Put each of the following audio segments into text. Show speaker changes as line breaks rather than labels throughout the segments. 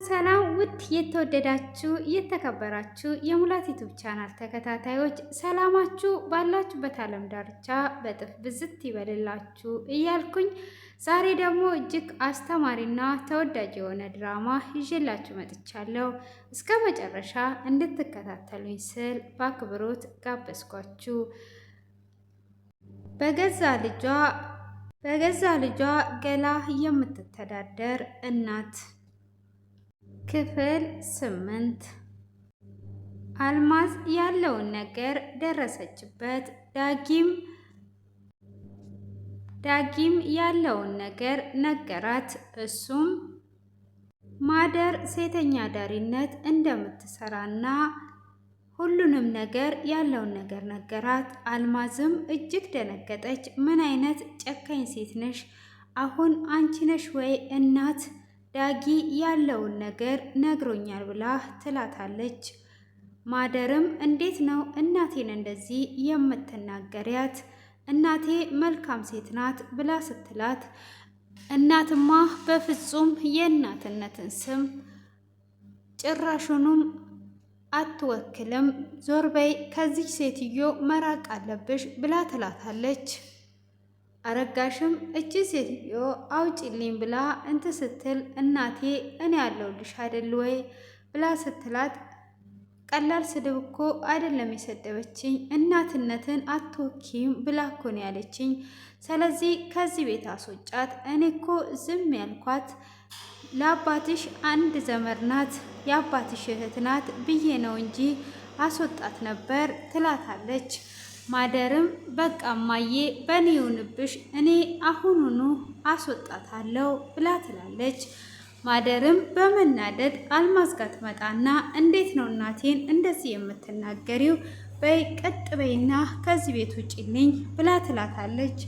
ሰላም ውድ የተወደዳችሁ የተከበራችሁ የሙላት ዩቲዩብ ቻናል ተከታታዮች ሰላማችሁ ባላችሁበት ዓለም ዳርቻ በጥፍ ብዝት ይበልላችሁ እያልኩኝ ዛሬ ደግሞ እጅግ አስተማሪና ተወዳጅ የሆነ ድራማ ይዤላችሁ መጥቻለሁ። እስከ መጨረሻ እንድትከታተሉኝ ስል በአክብሮት ጋበዝኳችሁ። በገዛ ልጇ ገላ የምትተዳደር እናት ክፍል 8። አልማዝ ያለውን ነገር ደረሰችበት። ዳጊም ያለውን ነገር ነገራት። እሱም ማደር ሴተኛ ዳሪነት እንደምትሰራና ሁሉንም ነገር ያለውን ነገር ነገራት። አልማዝም እጅግ ደነገጠች። ምን አይነት ጨካኝ ሴት ነሽ? አሁን አንቺ ነሽ ወይ እናት ዳጊ ያለውን ነገር ነግሮኛል ብላ ትላታለች። ማደርም እንዴት ነው እናቴን እንደዚህ የምትናገሪያት? እናቴ መልካም ሴት ናት ብላ ስትላት፣ እናትማ በፍጹም የእናትነትን ስም ጭራሹንም አትወክልም። ዞር በይ ከዚች ሴትዮ መራቅ አለብሽ ብላ ትላታለች። አረጋሽም እቺ ሴትዮ አውጪልኝ ብላ ስትል እናቴ እኔ ያለሁልሽ አይደል ወይ ብላ ስትላት፣ ቀላል ስድብ እኮ አይደለም የሰደበችኝ፣ እናትነትን አትወኪም ብላ እኮ ነው ያለችኝ። ስለዚህ ከዚህ ቤት አስወጫት። እኔ እኮ ዝም ያልኳት ለአባትሽ አንድ ዘመድ ናት፣ የአባትሽ እህት ናት ብዬ ነው እንጂ አስወጣት ነበር ትላታለች። ማደርም በቃ እማዬ በእኔ ይሁንብሽ፣ እኔ አሁኑኑ አስወጣታለሁ ብላ ትላለች። ማደርም በመናደድ አልማዝ ጋር ትመጣና እንዴት ነው እናቴን እንደዚህ የምትናገሪው? በይ ቀጥ በይና ከዚህ ቤት ውጪልኝ ብላ ትላታለች።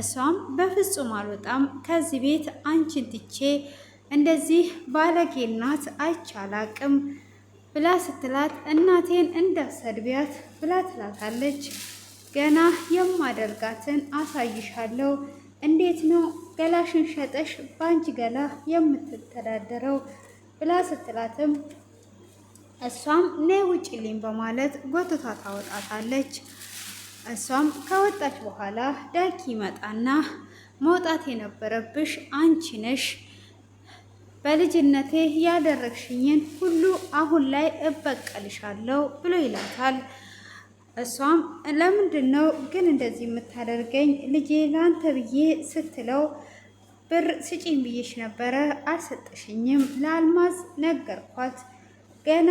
እሷም በፍጹም አልወጣም ከዚህ ቤት አንቺን ትቼ፣ እንደዚህ ባለጌ እናት አይቻላቅም ብላ ስትላት፣ እናቴን እንዳሰድቢያት ብላ ትላታለች። ገና የማደርጋትን አሳይሻለሁ። እንዴት ነው ገላሽን ሸጠሽ በአንቺ ገላ የምትተዳደረው ብላ ስትላትም፣ እሷም ነይ ውጪልኝ በማለት ጎትታ ታወጣታለች። እሷም ከወጣች በኋላ ዳጊ ይመጣና መውጣት የነበረብሽ አንቺ ነሽ፣ በልጅነቴ ያደረግሽኝን ሁሉ አሁን ላይ እበቀልሻለሁ ብሎ ይላታል። እሷም ለምንድን ነው ግን እንደዚህ የምታደርገኝ? ልጄ ላንተ ብዬ ስትለው፣ ብር ስጪኝ ብዬሽ ነበረ አልሰጠሽኝም፣ ለአልማዝ ነገርኳት፣ ገና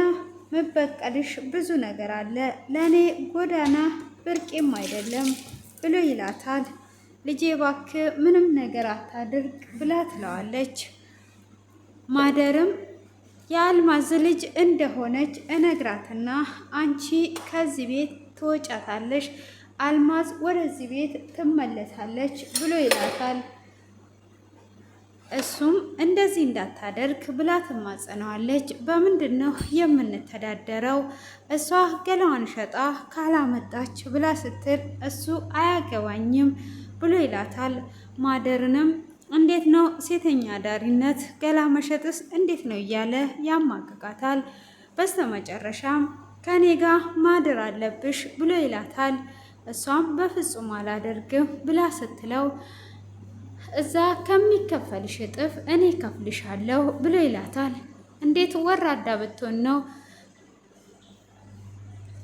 መበቀልሽ ብዙ ነገር አለ፣ ለእኔ ጎዳና ብርቄም አይደለም ብሎ ይላታል። ልጄ እባክህ ምንም ነገር አታድርግ ብላ ትለዋለች። ማደርም የአልማዝ ልጅ እንደሆነች እነግራትና አንቺ ከዚህ ቤት ትወጫታለሽ፣ አልማዝ ወደዚህ ቤት ትመለሳለች ብሎ ይላታል። እሱም እንደዚህ እንዳታደርግ ብላ ትማጸነዋለች። በምንድን ነው የምንተዳደረው? እሷ ገላዋን ሸጣ ካላመጣች ብላ ስትል፣ እሱ አያገባኝም ብሎ ይላታል። ማደርንም እንዴት ነው ሴተኛ ዳሪነት ገላ መሸጥስ እንዴት ነው እያለ ያማቅቃታል። በስተመጨረሻም ከኔ ጋር ማደር አለብሽ ብሎ ይላታል። እሷም በፍጹም አላደርግም ብላ ስትለው፣ እዛ ከሚከፈልሽ እጥፍ እኔ ከፍልሻለሁ ብሎ ይላታል። እንዴት ወራዳ ብትሆን ነው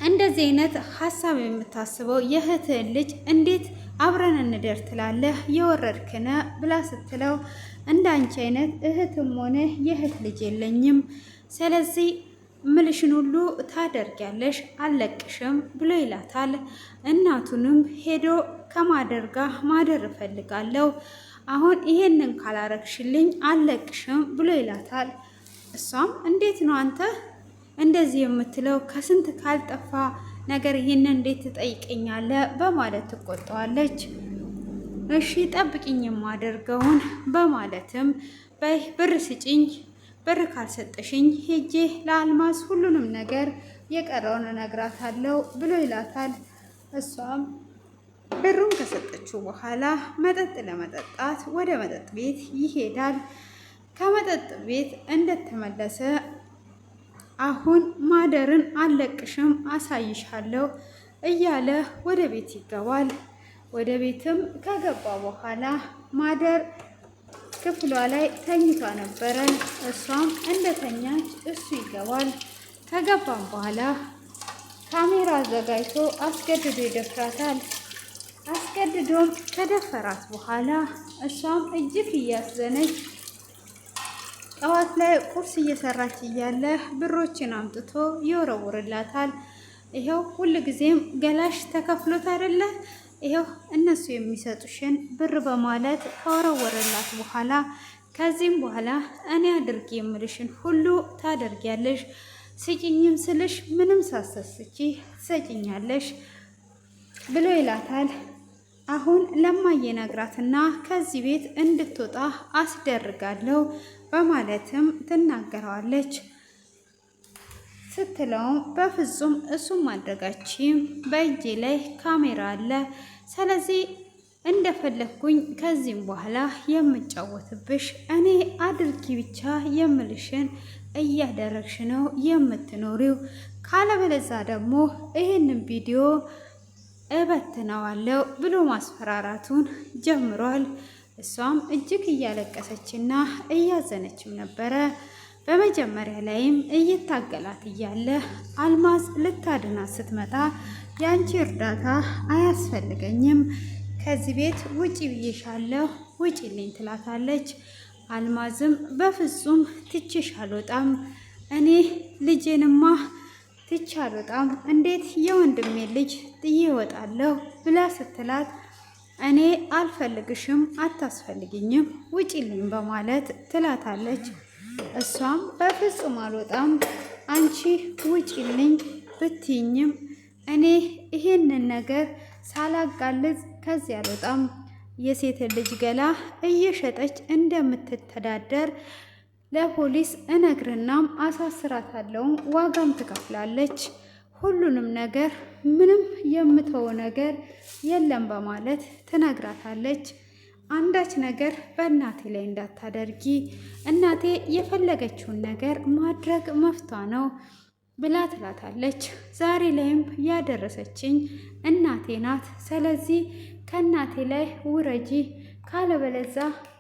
እንደዚህ አይነት ሀሳብ የምታስበው? የእህትህን ልጅ እንዴት አብረን እንደር ትላለህ? የወረድክነ ብላ ስትለው፣ እንዳንቺ አይነት እህትም ሆነ የእህት ልጅ የለኝም፣ ስለዚህ ምልሽን ሁሉ ታደርጊያለሽ፣ አልለቅሽም ብሎ ይላታል። እናቱንም ሄዶ ከማደር ጋር ማደር እፈልጋለሁ፣ አሁን ይሄንን ካላረግሽልኝ አልለቅሽም ብሎ ይላታል። እሷም እንዴት ነው አንተ እንደዚህ የምትለው? ከስንት ካልጠፋ ነገር ይህንን እንዴት ትጠይቀኛለህ? በማለት ትቆጣዋለች። እሺ ጠብቂኝ የማደርገውን በማለትም በይ ብር ስጭኝ፣ ብር ካልሰጠሽኝ ሄጄ ለአልማዝ ሁሉንም ነገር የቀረውን እነግራታለሁ ብሎ ይላታል። እሷም ብሩን ከሰጠችው በኋላ መጠጥ ለመጠጣት ወደ መጠጥ ቤት ይሄዳል። ከመጠጥ ቤት እንደተመለሰ አሁን ማደርን አለቅሽም አሳይሻለሁ እያለ ወደ ቤት ይገባል። ወደ ቤትም ከገባ በኋላ ማደር ክፍሏ ላይ ተኝቷ ነበረ። እሷም እንደተኛች እሱ ይገባል። ከገባም በኋላ ካሜራ አዘጋጅቶ አስገድዶ ይደፍራታል። አስገድዶም ከደፈራት በኋላ እሷም እጅግ እያዘነች ጠዋት ላይ ቁርስ እየሰራች እያለ ብሮችን አምጥቶ ይወረውርላታል። ይኸው ሁልጊዜም ገላሽ ተከፍሎት አይደለ? ይኸው እነሱ የሚሰጡሽን ብር በማለት ከወረወረላት በኋላ ከዚህም በኋላ እኔ አድርጊ የምልሽን ሁሉ ታደርጊያለሽ፣ ስጭኝም ስልሽ ምንም ሳሰስቺ ትሰጭኛለሽ ብሎ ይላታል። አሁን ለማየ ነግራትና ከዚህ ቤት እንድትወጣ አስደርጋለሁ በማለትም ትናገረዋለች። ስትለውም በፍጹም እሱም ማድረጋችም በእጄ ላይ ካሜራ አለ፣ ስለዚህ እንደፈለግኩኝ ከዚህም በኋላ የምጫወትብሽ እኔ አድርጊ ብቻ የምልሽን እያደረግሽ ነው የምትኖሪው፣ ካለበለዛ ደግሞ ይህንን ቪዲዮ እበትነዋለሁ ብሎ ማስፈራራቱን ጀምሯል። እሷም እጅግ እያለቀሰችና እያዘነችም ነበረ። በመጀመሪያ ላይም እየታገላት እያለ አልማዝ ልታድናት ስትመጣ ያንቺ እርዳታ አያስፈልገኝም፣ ከዚህ ቤት ውጪ ብዬሻለሁ፣ ውጪልኝ ትላታለች። አልማዝም በፍጹም ትቼሽ አልወጣም፣ እኔ ልጄንማ ትቼ አልወጣም፣ እንዴት የወንድሜ ልጅ ጥዬ እወጣለሁ ብላ ስትላት እኔ አልፈልግሽም፣ አታስፈልግኝም፣ ውጪልኝ በማለት ትላታለች። እሷም በፍጹም አልወጣም፣ አንቺ ውጪልኝ ብትይኝም እኔ ይሄንን ነገር ሳላጋልጽ ከዚህ አልወጣም፣ የሴት ልጅ ገላ እየሸጠች እንደምትተዳደር ለፖሊስ እነግርናም አሳስራታለሁ፣ ዋጋም ትከፍላለች፣ ሁሉንም ነገር ምንም የምተው ነገር የለም በማለት ትነግራታለች። አንዳች ነገር በእናቴ ላይ እንዳታደርጊ፣ እናቴ የፈለገችውን ነገር ማድረግ መፍቷ ነው ብላ ትላታለች። ዛሬ ላይም ያደረሰችኝ እናቴ ናት፣ ስለዚህ ከእናቴ ላይ ውረጂ፣ ካለበለዛ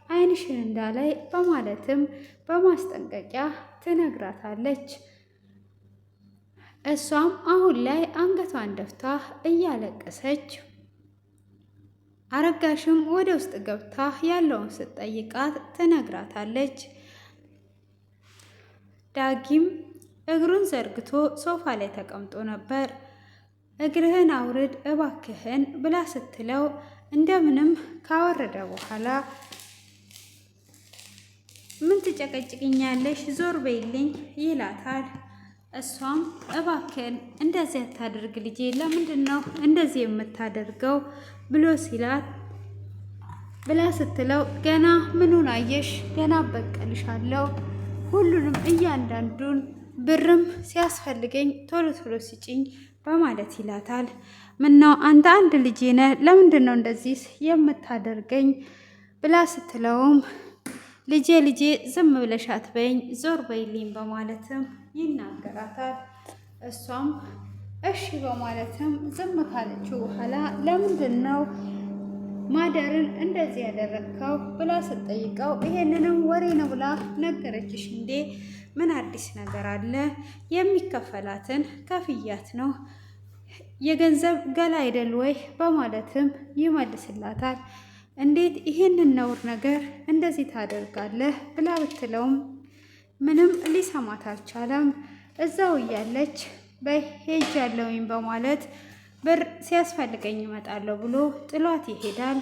ዓይንሽን እንዳላይ በማለትም በማስጠንቀቂያ ትነግራታለች። እሷም አሁን ላይ አንገቷን ደፍታ እያለቀሰች አረጋሽም ወደ ውስጥ ገብታ ያለውን ስትጠይቃት ትነግራታለች። ዳጊም እግሩን ዘርግቶ ሶፋ ላይ ተቀምጦ ነበር። እግርህን አውርድ እባክህን ብላ ስትለው እንደምንም ካወረደ በኋላ ምን ትጨቀጭቅኛለሽ? ዞር በይልኝ ይላታል። እሷም እባክህን እንደዚህ አታደርግ ልጄ፣ ለምንድን ነው እንደዚህ የምታደርገው ብሎ ሲላት ብላ ስትለው ገና ምኑን አየሽ? ገና በቀልሻለሁ፣ ሁሉንም እያንዳንዱን ብርም ሲያስፈልገኝ ቶሎ ቶሎ ስጭኝ በማለት ይላታል። ምነው አንተ አንድ ልጄ ነህ፣ ለምንድን ነው እንደዚህ የምታደርገኝ ብላ ስትለውም ልጄ ልጄ ዝም ብለሽ አትበይኝ፣ ዞር በይልኝ በማለትም ይናገራታል። እሷም እሺ በማለትም ዝም ካለችው በኋላ ለምንድን ነው ማደርን እንደዚህ ያደረግከው ብላ ስትጠይቀው ይሄንንም ወሬ ነው ብላ ነገረችሽ እንዴ? ምን አዲስ ነገር አለ? የሚከፈላትን ከፍያት ነው፣ የገንዘብ ገላ አይደል ወይ በማለትም ይመልስላታል። እንዴት ይሄንን ነውር ነገር እንደዚህ ታደርጋለህ ብላ ብትለውም ምንም ሊሰማት አልቻለም። እዛው እያለች በሄጅ ያለውኝ በማለት ብር ሲያስፈልገኝ እመጣለሁ ብሎ ጥሏት ይሄዳል።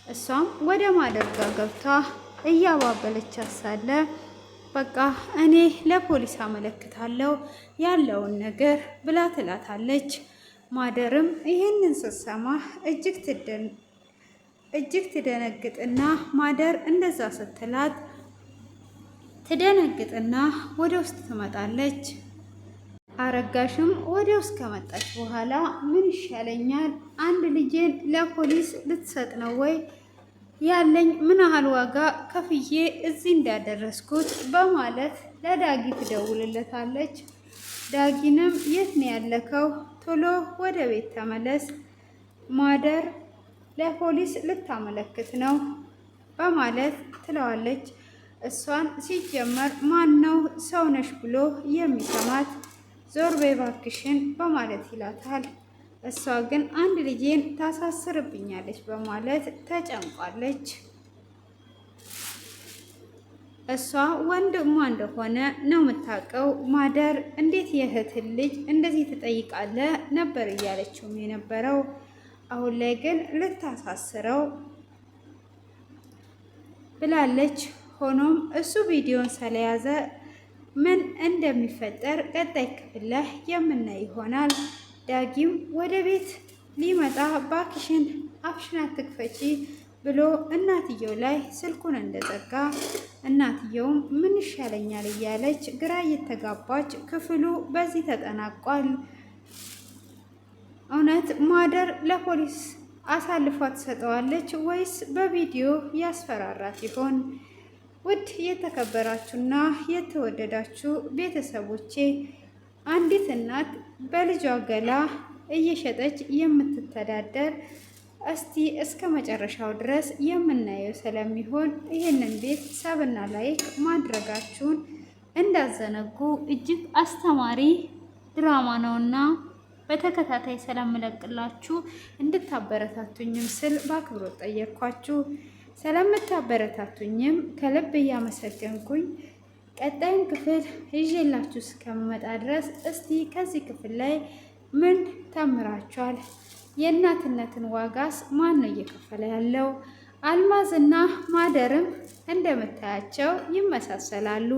እሷም ወደ ማደርጋ ገብታ እያባበለች ሳለ በቃ እኔ ለፖሊስ አመለክታለሁ ያለውን ነገር ብላ ትላታለች። ማደርም ይህንን ስትሰማ እጅግ ትደነግጥና ማደር እንደዛ ስትላት ትደነግጥና ወደ ውስጥ ትመጣለች። አረጋሽም ወደ ውስጥ ከመጣች በኋላ ምን ይሻለኛል? አንድ ልጄን ለፖሊስ ልትሰጥ ነው ወይ ያለኝ ምን ያህል ዋጋ ከፍዬ እዚህ እንዳደረስኩት በማለት ለዳጊ ትደውልለታለች። ዳጊንም የት ነው ያለከው? ቶሎ ወደ ቤት ተመለስ፣ ማደር ለፖሊስ ልታመለክት ነው በማለት ትለዋለች። እሷን ሲጀመር ማን ነው ሰው ነሽ ብሎ የሚሰማት? ዞር በይ እባክሽን በማለት ይላታል። እሷ ግን አንድ ልጄን ታሳስርብኛለች በማለት ተጨንቋለች። እሷ ወንድሟ እንደሆነ ነው የምታውቀው። ማደር እንዴት የእህትን ልጅ እንደዚህ ትጠይቃለህ ነበር እያለችውም የነበረው። አሁን ላይ ግን ልታሳስረው ብላለች። ሆኖም እሱ ቪዲዮን ስለያዘ ምን እንደሚፈጠር ቀጣይ ክፍል ላይ የምናይ ይሆናል። ዳጊም ወደ ቤት ሊመጣ ባክሽን አፍሽን አትክፈቺ ብሎ እናትየው ላይ ስልኩን እንደዘጋ፣ እናትየውም ምን ይሻለኛል እያለች ግራ እየተጋባች ክፍሉ በዚህ ተጠናቋል። እውነት ማደር ለፖሊስ አሳልፏ ትሰጠዋለች ወይስ በቪዲዮ ያስፈራራት ይሆን? ውድ የተከበራችሁና የተወደዳችሁ ቤተሰቦቼ አንዲት እናት በልጇ ገላ እየሸጠች የምትተዳደር እስቲ እስከ መጨረሻው ድረስ የምናየው ስለሚሆን ይህንን ቤት ሰብና ላይክ ማድረጋችሁን እንዳዘነጉ። እጅግ አስተማሪ ድራማ ነውና በተከታታይ ስለምለቅላችሁ እንድታበረታቱኝም ስል በአክብሮት ጠየቅኳችሁ። ስለምታበረታቱኝም ከልብ እያመሰገንኩኝ ቀጣዩን ክፍል ይዤላችሁ እስከምመጣ ድረስ እስቲ ከዚህ ክፍል ላይ ምን ተምራችኋል? የእናትነትን ዋጋስ ማን ነው እየከፈለ ያለው? አልማዝና ማደርም እንደምታያቸው ይመሳሰላሉ።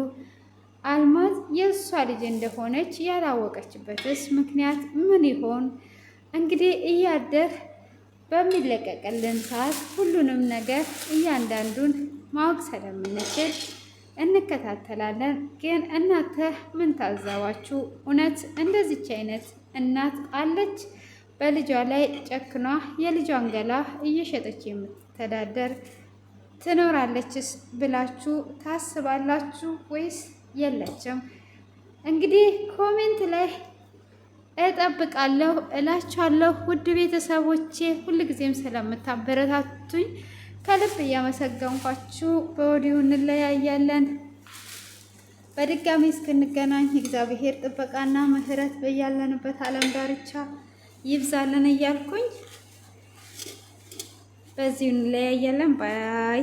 አልማዝ የእሷ ልጅ እንደሆነች ያላወቀችበትስ ምክንያት ምን ይሆን? እንግዲህ እያደር በሚለቀቅልን ሰዓት ሁሉንም ነገር እያንዳንዱን ማወቅ ስለምንችል እንከታተላለን። ግን እናንተ ምን ታዘባችሁ? እውነት እንደዚች አይነት እናት አለች? በልጇ ላይ ጨክኗ የልጇን ገላ እየሸጠች የምትተዳደር ትኖራለችስ ብላችሁ ታስባላችሁ ወይስ የለችም? እንግዲህ ኮሜንት ላይ እጠብቃለሁ እላችኋለሁ። ውድ ቤተሰቦቼ ሁልጊዜም ስለምታበረታቱኝ ከልብ እያመሰገንኳችሁ በወዲሁ እንለያያለን። በድጋሚ እስክንገናኝ እግዚአብሔር ጥበቃና ምሕረት በያለንበት ዓለም ዳርቻ ይብዛልን እያልኩኝ በዚሁ እንለያያለን። ባይ